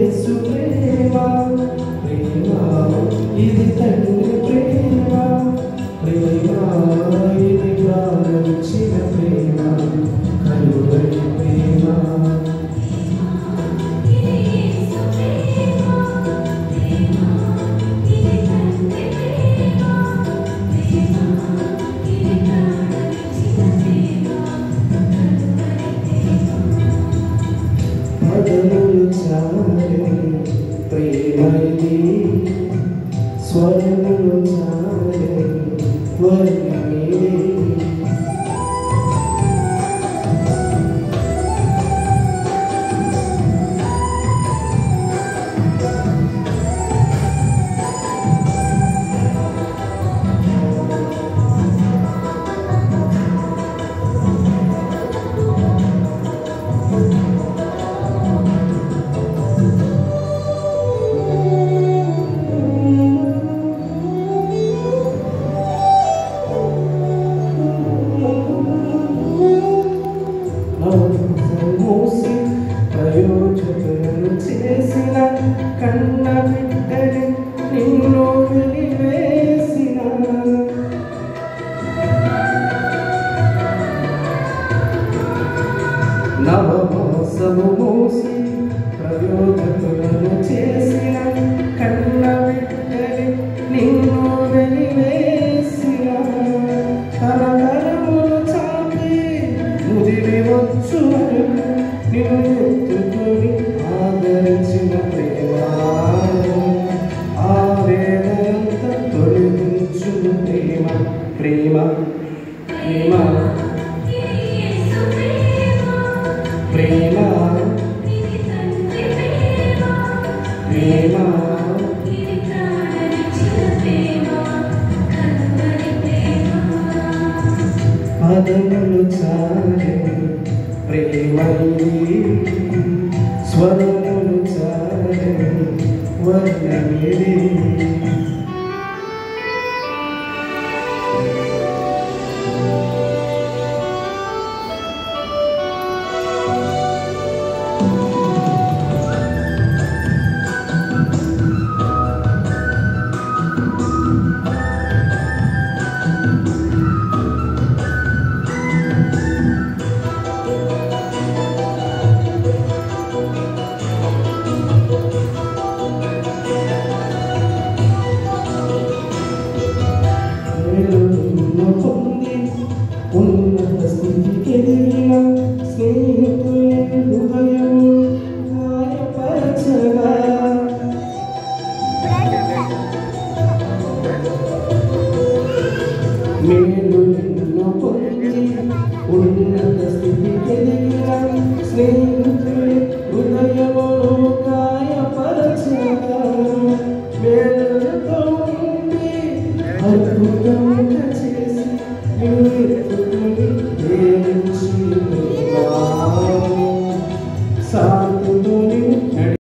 యేసు ప్రేమ ప్రేమ ఇది తండ్రి ప్రేమ ప్రేమ ఇది ప్రాణించిన ప్రేమ కలువరి ప్రేమ పదములు చాలని ప్రేమైది స్వరములు చాలని వర్ణమిది మోసి ప్రయోజకులను చేసిన కన్న బిడ్డని నిన్ను వెలివేసిన నవమోసము మోసి ప్రయోజకులను చేసిన కన్న బిడ్డని నిన్ను వెలివేసిన తరతరములు చాపి ముదిరి వచ్చు నిన్ను ఎత్తుకొని ఆదరించిన ప్రేమ ఆ వేదనంతా తొలగించు ప్రేమ ప్రేమ ప్రేమ ప్రేమ ప్రేమ పదములు చాలని ప్రేమైది స్వరములు చాలని వర్ణమిది